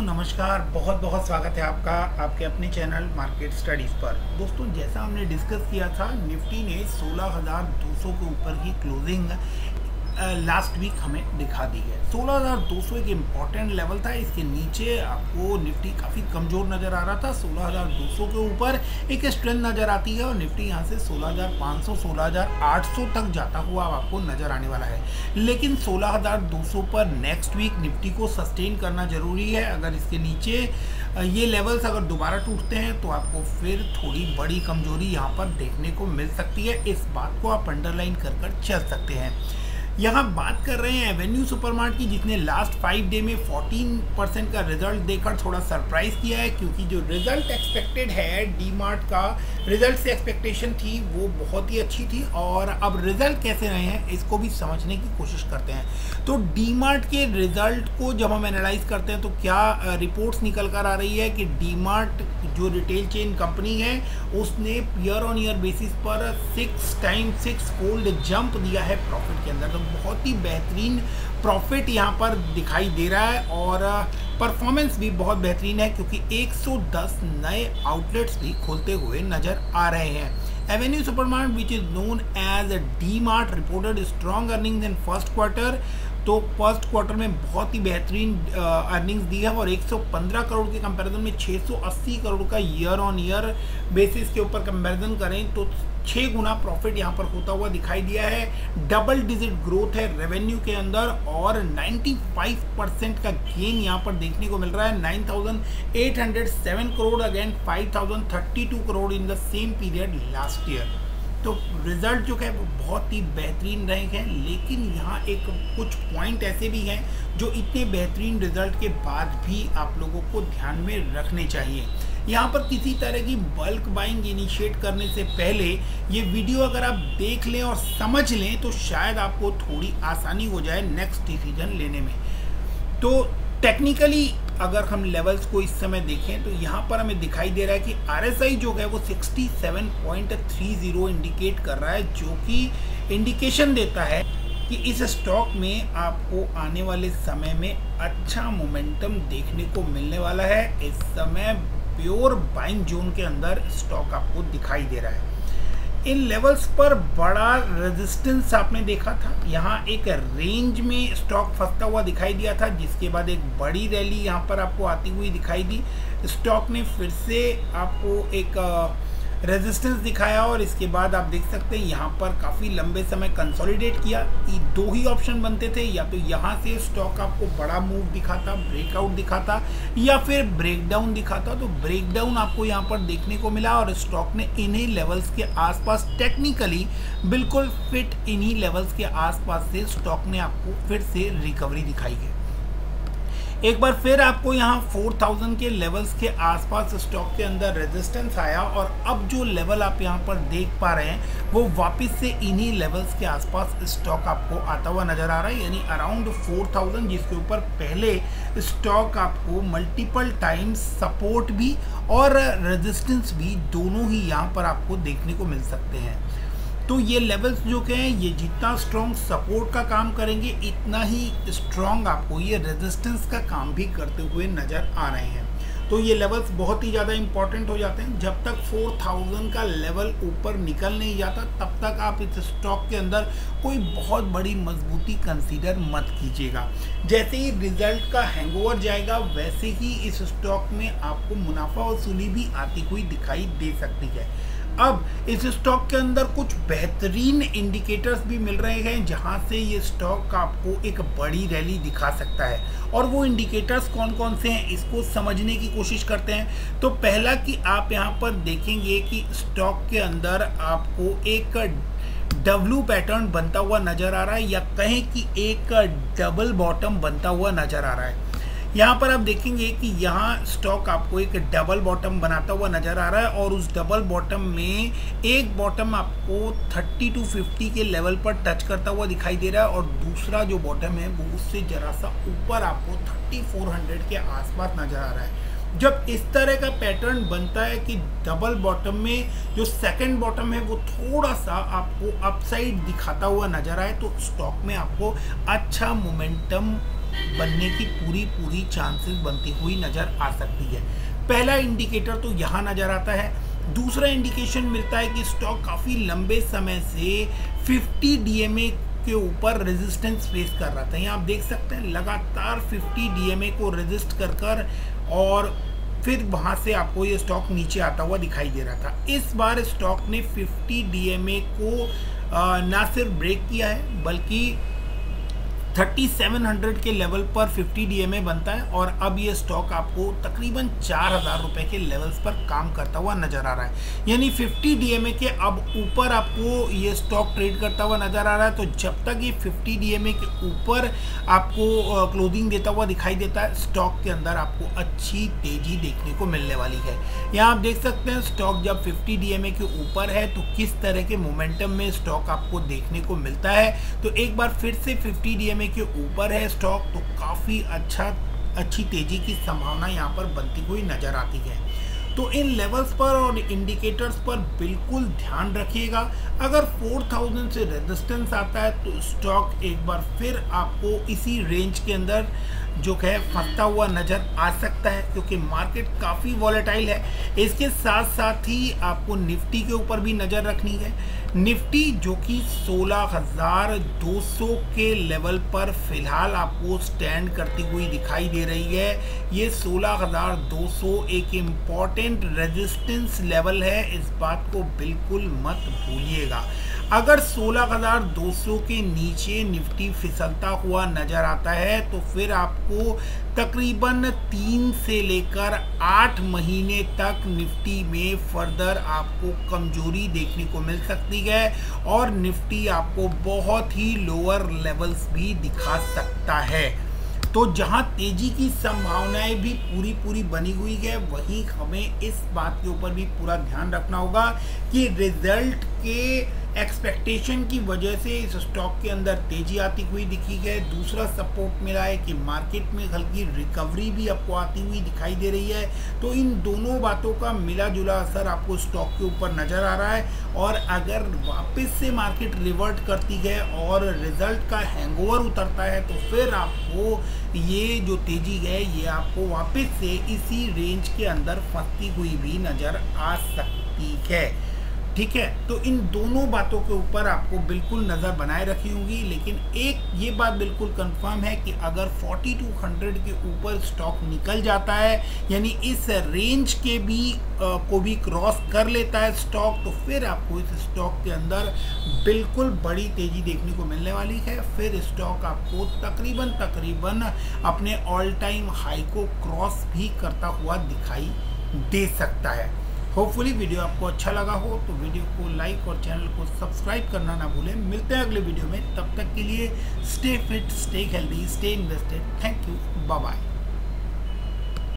नमस्कार, बहुत बहुत स्वागत है आपका आपके अपने चैनल मार्केट स्टडीज़ पर। दोस्तों, जैसा हमने डिस्कस किया था, निफ्टी ने 16,200 के ऊपर की क्लोजिंग लास्ट वीक हमें दिखा दी है। 16,200 एक इम्पॉर्टेंट लेवल था। इसके नीचे आपको निफ्टी काफ़ी कमज़ोर नज़र आ रहा था। 16,200 के ऊपर एक स्ट्रेंथ नज़र आती है और निफ्टी यहाँ से 16,500 16,800 तक जाता हुआ आपको नज़र आने वाला है। लेकिन 16,200 पर नेक्स्ट वीक निफ्टी को सस्टेन करना ज़रूरी है। अगर इसके नीचे ये लेवल्स अगर दोबारा टूटते हैं तो आपको फिर थोड़ी बड़ी कमज़ोरी यहाँ पर देखने को मिल सकती है। इस बात को आप अंडरलाइन कर चल सकते हैं। यहाँ बात कर रहे हैं एवेन्यू सुपरमार्ट की, जिसने लास्ट 5 डे में 14% का रिजल्ट देकर थोड़ा सरप्राइज किया है, क्योंकि जो रिजल्ट एक्सपेक्टेड है डी-मार्ट का, रिजल्ट से एक्सपेक्टेशन थी वो बहुत ही अच्छी थी। और अब रिजल्ट कैसे रहे हैं इसको भी समझने की कोशिश करते हैं। तो डी-मार्ट के रिजल्ट को जब हम एनालाइज करते हैं तो क्या रिपोर्ट्स निकल कर आ रही है कि डी-मार्ट जो रिटेल चेन कंपनी है उसने ईयर ऑन ईयर बेसिस पर 6 फोल्ड जंप दिया है प्रॉफिट के अंदर। तो बहुत ही बेहतरीन प्रॉफिट यहाँ पर दिखाई दे रहा है और परफॉर्मेंस भी बहुत बेहतरीन है, क्योंकि 110 नए आउटलेट्स भी खोलते हुए नजर आ रहे हैं। Avenue Supermart which is known as DMart reported strong earnings in first quarter. तो फर्स्ट क्वार्टर में बहुत ही बेहतरीन अर्निंग्स दी है और 115 करोड़ के कंपैरिजन में 680 करोड़ का ईयर ऑन ईयर बेसिस के ऊपर कंपैरिजन करें तो 6 गुना प्रॉफिट यहाँ पर होता हुआ दिखाई दिया है। डबल डिजिट ग्रोथ है रेवेन्यू के अंदर और 95% का गेन यहाँ पर देखने को मिल रहा है। 9,807 crore again 5,032 crore in the same period last year. तो रिजल्ट जो है वो बहुत ही बेहतरीन रहे हैं। लेकिन यहाँ एक कुछ पॉइंट ऐसे भी हैं जो इतने बेहतरीन रिजल्ट के बाद भी आप लोगों को ध्यान में रखने चाहिए। यहाँ पर किसी तरह की बल्क बाइंग इनिशिएट करने से पहले ये वीडियो अगर आप देख लें और समझ लें तो शायद आपको थोड़ी आसानी हो जाए नेक्स्ट डिसीजन लेने में। तो टेक्निकली अगर हम लेवल्स को इस समय देखें तो यहाँ पर हमें दिखाई दे रहा है कि RSI जो है वो 67.30 इंडिकेट कर रहा है, जो कि इंडिकेशन देता है कि इस स्टॉक में आपको आने वाले समय में अच्छा मोमेंटम देखने को मिलने वाला है। इस समय प्योर बाइंग जोन के अंदर स्टॉक आपको दिखाई दे रहा है। इन लेवल्स पर बड़ा रेजिस्टेंस आपने देखा था, यहाँ एक रेंज में स्टॉक फंसता हुआ दिखाई दिया था, जिसके बाद एक बड़ी रैली यहाँ पर आपको आती हुई दिखाई दी। स्टॉक ने फिर से आपको एक रेजिस्टेंस दिखाया और इसके बाद आप देख सकते हैं यहाँ पर काफ़ी लंबे समय कंसोलिडेट किया। ये दो ही ऑप्शन बनते थे, या तो यहाँ से स्टॉक आपको बड़ा मूव दिखाता, ब्रेकआउट दिखाता, या फिर ब्रेकडाउन दिखाता। तो ब्रेकडाउन आपको यहाँ पर देखने को मिला और स्टॉक ने इन्हीं लेवल्स के आसपास टेक्निकली बिल्कुल फिट इन्हीं लेवल्स के आसपास से स्टॉक ने आपको फिर से रिकवरी दिखाई है। एक बार फिर आपको यहाँ 4,000 के लेवल्स के आसपास स्टॉक के अंदर रेजिस्टेंस आया और अब जो लेवल आप यहाँ पर देख पा रहे हैं वो वापस से इन्हीं लेवल्स के आसपास स्टॉक आपको आता हुआ नजर आ रहा है, यानी अराउंड 4,000, जिसके ऊपर पहले स्टॉक आपको मल्टीपल टाइम्स सपोर्ट भी और रेजिस्टेंस भी दोनों ही यहाँ पर आपको देखने को मिल सकते हैं। तो ये लेवल्स जो के हैं ये जितना स्ट्रॉन्ग सपोर्ट का काम करेंगे उतना ही स्ट्रॉन्ग आपको ये रेजिस्टेंस का काम भी करते हुए नज़र आ रहे हैं। तो ये लेवल्स बहुत ही ज़्यादा इंपॉर्टेंट हो जाते हैं। जब तक 4,000 का लेवल ऊपर निकल नहीं जाता तब तक आप इस स्टॉक के अंदर कोई बहुत बड़ी मजबूती कंसीडर मत कीजिएगा। जैसे ही रिजल्ट का हैंगओवर जाएगा वैसे ही इस स्टॉक में आपको मुनाफा वसूली भी आती हुई दिखाई दे सकती है। अब इस स्टॉक के अंदर कुछ बेहतरीन इंडिकेटर्स भी मिल रहे हैं जहां से ये स्टॉक आपको एक बड़ी रैली दिखा सकता है, और वो इंडिकेटर्स कौन कौन से हैं इसको समझने की कोशिश करते हैं। तो पहला कि आप यहां पर देखेंगे कि स्टॉक के अंदर आपको एक डब्ल्यू पैटर्न बनता हुआ नज़र आ रहा है, या कहें कि एक डबल बॉटम बनता हुआ नज़र आ रहा है। यहाँ पर आप देखेंगे कि यहाँ स्टॉक आपको एक डबल बॉटम बनाता हुआ नज़र आ रहा है और उस डबल बॉटम में एक बॉटम आपको 30 to 50 के लेवल पर टच करता हुआ दिखाई दे रहा है और दूसरा जो बॉटम है वो उससे ज़रा सा ऊपर आपको 3400 के आसपास नज़र आ रहा है। जब इस तरह का पैटर्न बनता है कि डबल बॉटम में जो सेकंड बॉटम है वो थोड़ा सा आपको अपसाइड दिखाता हुआ नज़र आए तो स्टॉक में आपको अच्छा मोमेंटम बनने की पूरी चांसेस बनती हुई नज़र आ सकती है। पहला इंडिकेटर तो यहाँ नज़र आता है। दूसरा इंडिकेशन मिलता है कि स्टॉक काफ़ी लंबे समय से 50 DMA के ऊपर रेजिस्टेंस फेस कर रहा था। यहाँ आप देख सकते हैं लगातार 50 DMA को रेजिस्ट कर और फिर वहाँ से आपको ये स्टॉक नीचे आता हुआ दिखाई दे रहा था। इस बार स्टॉक ने 50 DMA को ना सिर्फ ब्रेक किया है बल्कि 3700 के लेवल पर 50 DMA बनता है और अब ये स्टॉक आपको तकरीबन 4000 रुपए के लेवल्स पर काम करता हुआ नज़र आ रहा है। यानी 50 DMA के अब ऊपर आपको ये स्टॉक ट्रेड करता हुआ नज़र आ रहा है। तो जब तक ये 50 DMA के ऊपर आपको क्लोजिंग देता हुआ दिखाई देता है, स्टॉक के अंदर आपको अच्छी तेज़ी देखने को मिलने वाली है। यहाँ आप देख सकते हैं स्टॉक जब 50 DMA के ऊपर है तो किस तरह के मोमेंटम में स्टॉक आपको देखने को मिलता है। तो एक बार फिर से 50 DMA के ऊपर है स्टॉक तो काफ़ी अच्छी तेज़ी की संभावना यहाँ पर बनती हुई नज़र आती है। तो इन लेवल्स पर और इंडिकेटर्स पर बिल्कुल ध्यान रखिएगा। अगर 4000 से रेजिस्टेंस आता है तो स्टॉक एक बार फिर आपको इसी रेंज के अंदर जो है फंसता हुआ नज़र आ सकता है, क्योंकि मार्केट काफ़ी वॉलेटाइल है। इसके साथ साथ ही आपको निफ्टी के ऊपर भी नज़र रखनी है। निफ्टी जो कि 16,200 के लेवल पर फिलहाल आपको स्टैंड करती हुई दिखाई दे रही है। ये 16,200 एक इम्पॉर्टेंट रेजिस्टेंस लेवल है, इस बात को बिल्कुल मत भूलिएगा। अगर 16,200 के नीचे निफ्टी फिसलता हुआ नज़र आता है तो फिर आपको तकरीबन 3 से लेकर 8 महीने तक निफ्टी में फर्दर आपको कमजोरी देखने को मिल सकती है और निफ्टी आपको बहुत ही लोअर लेवल्स भी दिखा सकता है। तो जहां तेजी की संभावनाएं भी पूरी बनी हुई है, वहीं हमें इस बात के ऊपर भी पूरा ध्यान रखना होगा कि रिजल्ट के एक्सपेक्टेशन की वजह से इस स्टॉक के अंदर तेजी आती हुई दिखी है। दूसरा सपोर्ट मिला है कि मार्केट में हल्की रिकवरी भी आपको आती हुई दिखाई दे रही है। तो इन दोनों बातों का मिला जुला असर आपको स्टॉक के ऊपर नज़र आ रहा है और अगर वापस से मार्केट रिवर्ट करती है और रिजल्ट का हैंगओवर उतरता है तो फिर आपको ये जो तेजी है ये आपको वापस से इसी रेंज के अंदर फंसती हुई भी नज़र आ सकती है। ठीक है, तो इन दोनों बातों के ऊपर आपको बिल्कुल नज़र बनाए रखी होगी। लेकिन एक ये बात बिल्कुल कंफर्म है कि अगर 4200 के ऊपर स्टॉक निकल जाता है, यानी इस रेंज के भी को भी क्रॉस कर लेता है स्टॉक, तो फिर आपको इस स्टॉक के अंदर बिल्कुल बड़ी तेज़ी देखने को मिलने वाली है। फिर स्टॉक आपको तकरीबन अपने ऑल टाइम हाई को क्रॉस भी करता हुआ दिखाई दे सकता है। होपफुली वीडियो आपको अच्छा लगा हो तो वीडियो को लाइक और चैनल को सब्सक्राइब करना ना भूलें। मिलते हैं अगले वीडियो में, तब तक के लिए stay fit, stay healthy, stay invested. Thank you, bye bye.